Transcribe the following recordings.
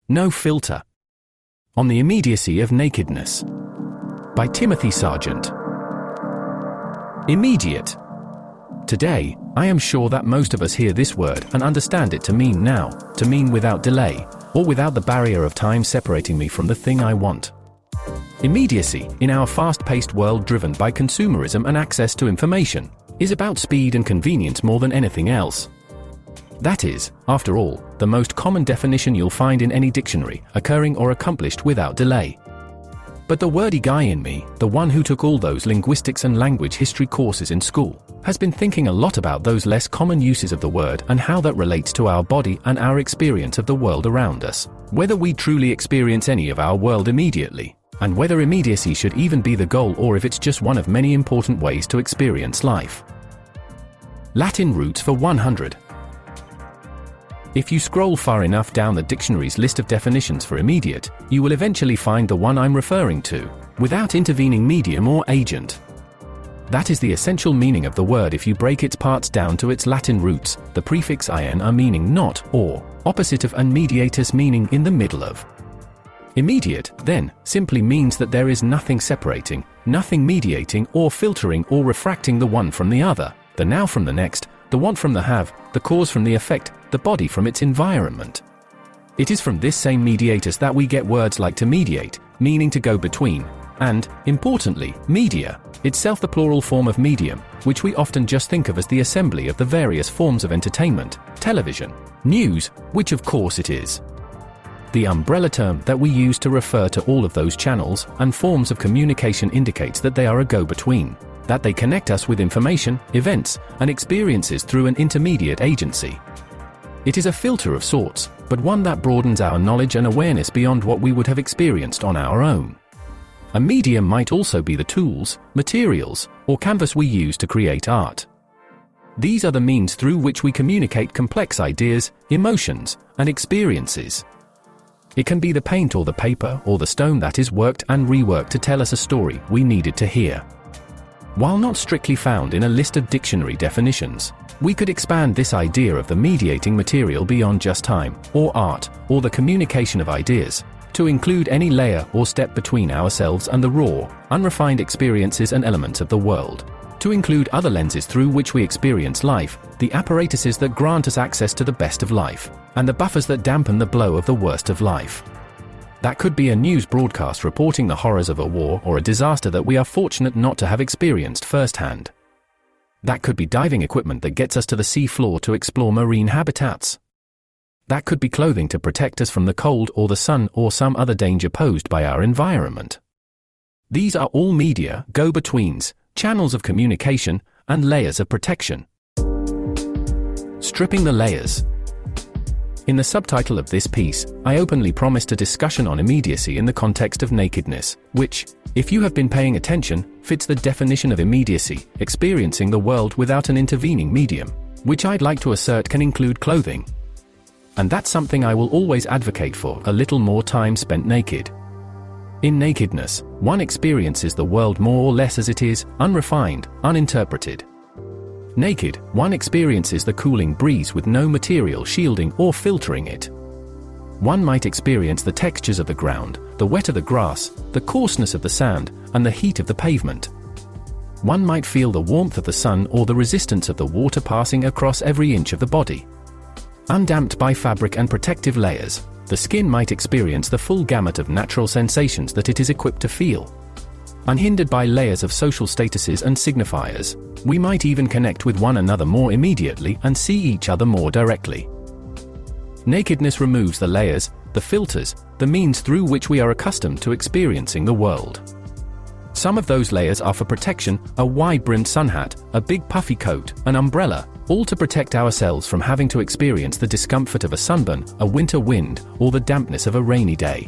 No Filter. On the Immediacy of Nakedness. By Timothy Sargent. Immediate. Today, I am sure that most of us hear this word and understand it to mean now, to mean without delay, or without the barrier of time separating me from the thing I want. Immediacy, in our fast-paced world driven by consumerism and access to information, is about speed and convenience more than anything else. That is, after all, the most common definition you'll find in any dictionary, occurring or accomplished without delay. But the wordy guy in me, the one who took all those linguistics and language history courses in school, has been thinking a lot about those less common uses of the word and how that relates to our body and our experience of the world around us, whether we truly experience any of our world immediately, and whether immediacy should even be the goal or if it's just one of many important ways to experience life. Latin roots for 100. If you scroll far enough down the dictionary's list of definitions for immediate, you will eventually find the one I'm referring to, without intervening medium or agent. That is the essential meaning of the word if you break its parts down to its Latin roots, the prefix in meaning not, or, opposite of, and mediatus meaning in the middle of. Immediate, then, simply means that there is nothing separating, nothing mediating or filtering or refracting the one from the other, the now from the next, the want from the have, the cause from the effect, the body from its environment. It is from this same mediatus that we get words like to mediate, meaning to go between, and, importantly, media, itself the plural form of medium, which we often just think of as the assembly of the various forms of entertainment, television, news, which of course it is. The umbrella term that we use to refer to all of those channels and forms of communication indicates that they are a go-between, that they connect us with information, events, and experiences through an intermediate agency. It is a filter of sorts, but one that broadens our knowledge and awareness beyond what we would have experienced on our own. A medium might also be the tools, materials, or canvas we use to create art. These are the means through which we communicate complex ideas, emotions, and experiences. It can be the paint or the paper or the stone that is worked and reworked to tell us a story we needed to hear. While not strictly found in a list of dictionary definitions, we could expand this idea of the mediating material beyond just time, or art, or the communication of ideas, to include any layer or step between ourselves and the raw, unrefined experiences and elements of the world, to include other lenses through which we experience life, the apparatuses that grant us access to the best of life, and the buffers that dampen the blow of the worst of life. That could be a news broadcast reporting the horrors of a war or a disaster that we are fortunate not to have experienced firsthand. That could be diving equipment that gets us to the sea floor to explore marine habitats. That could be clothing to protect us from the cold or the sun or some other danger posed by our environment. These are all media, go-betweens, channels of communication, and layers of protection. Stripping the layers. In the subtitle of this piece, I openly promised a discussion on immediacy in the context of nakedness, which, if you have been paying attention, fits the definition of immediacy, experiencing the world without an intervening medium, which I'd like to assert can include clothing. And that's something I will always advocate for, a little more time spent naked. In nakedness, one experiences the world more or less as it is, unrefined, uninterpreted. Naked, one experiences the cooling breeze with no material shielding or filtering it. One might experience the textures of the ground, the wet of the grass, the coarseness of the sand, and the heat of the pavement. One might feel the warmth of the sun or the resistance of the water passing across every inch of the body. Undamped by fabric and protective layers, the skin might experience the full gamut of natural sensations that it is equipped to feel. Unhindered by layers of social statuses and signifiers, we might even connect with one another more immediately and see each other more directly. Nakedness removes the layers, the filters, the means through which we are accustomed to experiencing the world. Some of those layers are for protection: a wide-brimmed sun hat, a big puffy coat, an umbrella, all to protect ourselves from having to experience the discomfort of a sunburn, a winter wind, or the dampness of a rainy day.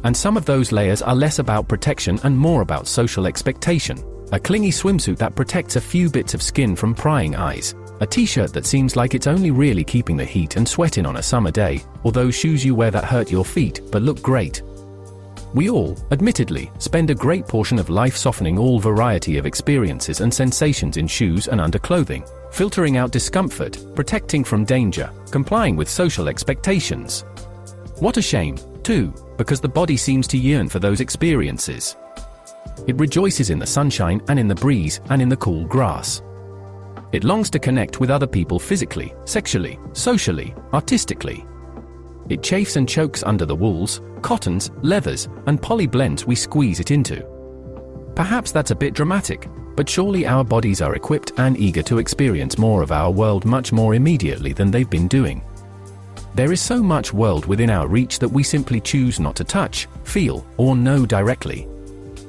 And some of those layers are less about protection and more about social expectation: a clingy swimsuit that protects a few bits of skin from prying eyes, a t-shirt that seems like it's only really keeping the heat and sweat in on a summer day, or those shoes you wear that hurt your feet but look great. We all, admittedly, spend a great portion of life softening all variety of experiences and sensations in shoes and underclothing, filtering out discomfort, protecting from danger, complying with social expectations. What a shame, too, because the body seems to yearn for those experiences. It rejoices in the sunshine and in the breeze and in the cool grass. It longs to connect with other people physically, sexually, socially, artistically. It chafes and chokes under the wools, cottons, leathers, and poly blends we squeeze it into. Perhaps that's a bit dramatic, but surely our bodies are equipped and eager to experience more of our world much more immediately than they've been doing. There is so much world within our reach that we simply choose not to touch, feel, or know directly.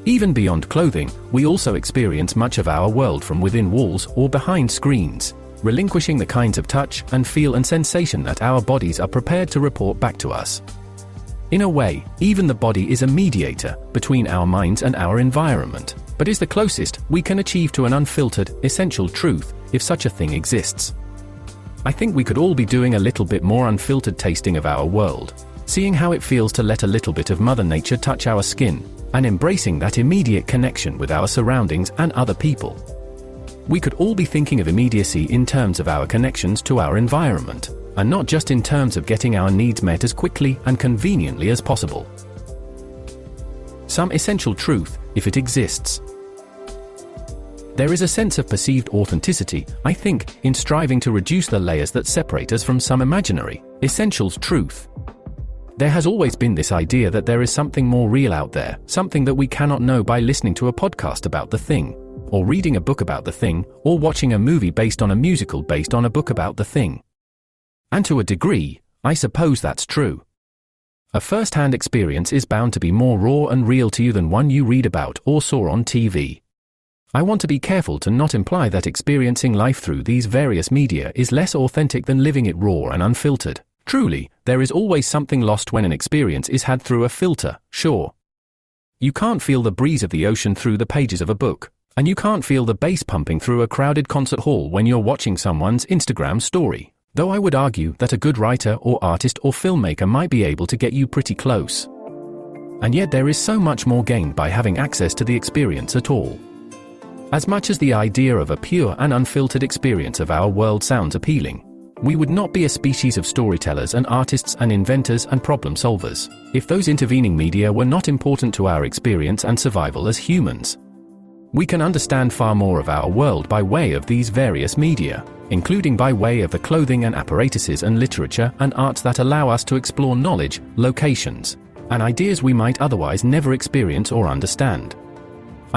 Even beyond clothing, we also experience much of our world from within walls or behind screens, relinquishing the kinds of touch and feel and sensation that our bodies are prepared to report back to us. In a way, even the body is a mediator between our minds and our environment, but is the closest we can achieve to an unfiltered, essential truth, if such a thing exists. I think we could all be doing a little bit more unfiltered tasting of our world, seeing how it feels to let a little bit of Mother Nature touch our skin, and embracing that immediate connection with our surroundings and other people. We could all be thinking of immediacy in terms of our connections to our environment, and not just in terms of getting our needs met as quickly and conveniently as possible. Some essential truth, if it exists. There is a sense of perceived authenticity, I think, in striving to reduce the layers that separate us from some imaginary, essential truth. There has always been this idea that there is something more real out there, something that we cannot know by listening to a podcast about the thing, or reading a book about the thing, or watching a movie based on a musical based on a book about the thing. And to a degree, I suppose that's true. A first-hand experience is bound to be more raw and real to you than one you read about or saw on TV. I want to be careful to not imply that experiencing life through these various media is less authentic than living it raw and unfiltered. Truly, there is always something lost when an experience is had through a filter, sure. You can't feel the breeze of the ocean through the pages of a book, and you can't feel the bass pumping through a crowded concert hall when you're watching someone's Instagram story, though I would argue that a good writer or artist or filmmaker might be able to get you pretty close. And yet there is so much more gained by having access to the experience at all. As much as the idea of a pure and unfiltered experience of our world sounds appealing, we would not be a species of storytellers and artists and inventors and problem solvers if those intervening media were not important to our experience and survival as humans. We can understand far more of our world by way of these various media, including by way of the clothing and apparatuses and literature and arts that allow us to explore knowledge, locations, and ideas we might otherwise never experience or understand.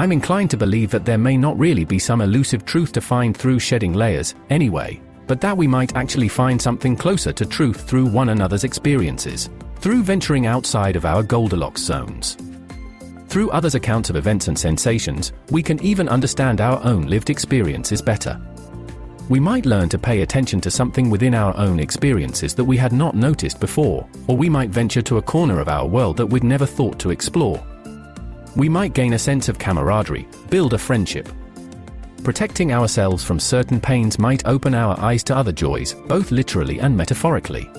I'm inclined to believe that there may not really be some elusive truth to find through shedding layers, anyway, but that we might actually find something closer to truth through one another's experiences, through venturing outside of our Goldilocks zones. Through others' accounts of events and sensations, we can even understand our own lived experiences better. We might learn to pay attention to something within our own experiences that we had not noticed before, or we might venture to a corner of our world that we'd never thought to explore. We might gain a sense of camaraderie, build a friendship. Protecting ourselves from certain pains might open our eyes to other joys, both literally and metaphorically.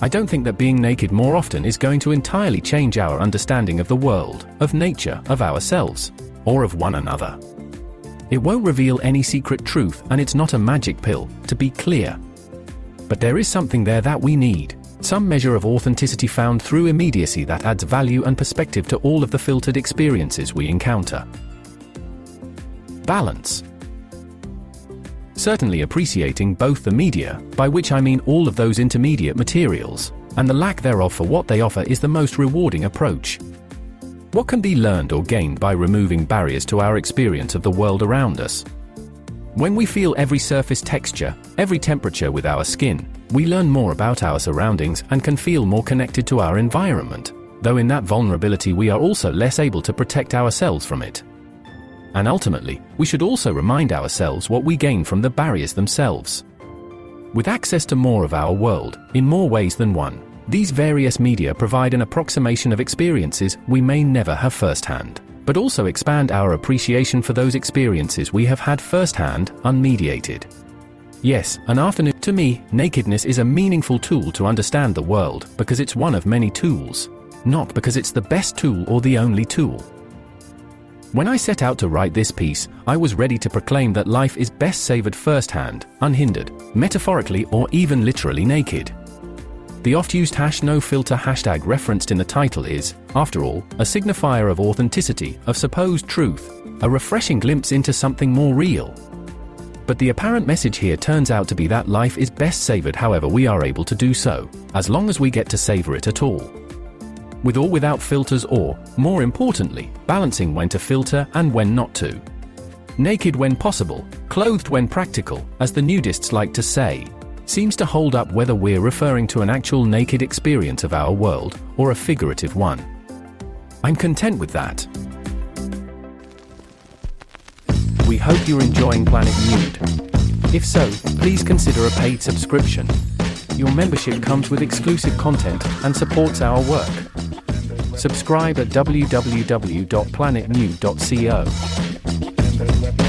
I don't think that being naked more often is going to entirely change our understanding of the world, of nature, of ourselves, or of one another. It won't reveal any secret truth, and it's not a magic pill, to be clear. But there is something there that we need, some measure of authenticity found through immediacy that adds value and perspective to all of the filtered experiences we encounter. Balance. Certainly appreciating both the media, by which I mean all of those intermediate materials, and the lack thereof for what they offer is the most rewarding approach. What can be learned or gained by removing barriers to our experience of the world around us? When we feel every surface texture, every temperature with our skin, we learn more about our surroundings and can feel more connected to our environment, though in that vulnerability we are also less able to protect ourselves from it. And ultimately, we should also remind ourselves what we gain from the barriers themselves. With access to more of our world, in more ways than one, these various media provide an approximation of experiences we may never have firsthand, but also expand our appreciation for those experiences we have had firsthand, unmediated. Yes, to me, nakedness is a meaningful tool to understand the world because it's one of many tools, not because it's the best tool or the only tool. When I set out to write this piece, I was ready to proclaim that life is best savored firsthand, unhindered, metaphorically or even literally naked. The oft-used #NoFilter hashtag referenced in the title is, after all, a signifier of authenticity, of supposed truth, a refreshing glimpse into something more real. But the apparent message here turns out to be that life is best savored however we are able to do so, as long as we get to savor it at all. With or without filters, or, more importantly, balancing when to filter and when not to. Naked when possible, clothed when practical, as the nudists like to say, seems to hold up whether we're referring to an actual naked experience of our world, or a figurative one. I'm content with that. We hope you're enjoying Planet Nude. If so, please consider a paid subscription. Your membership comes with exclusive content and supports our work. Subscribe at www.planetnude.co.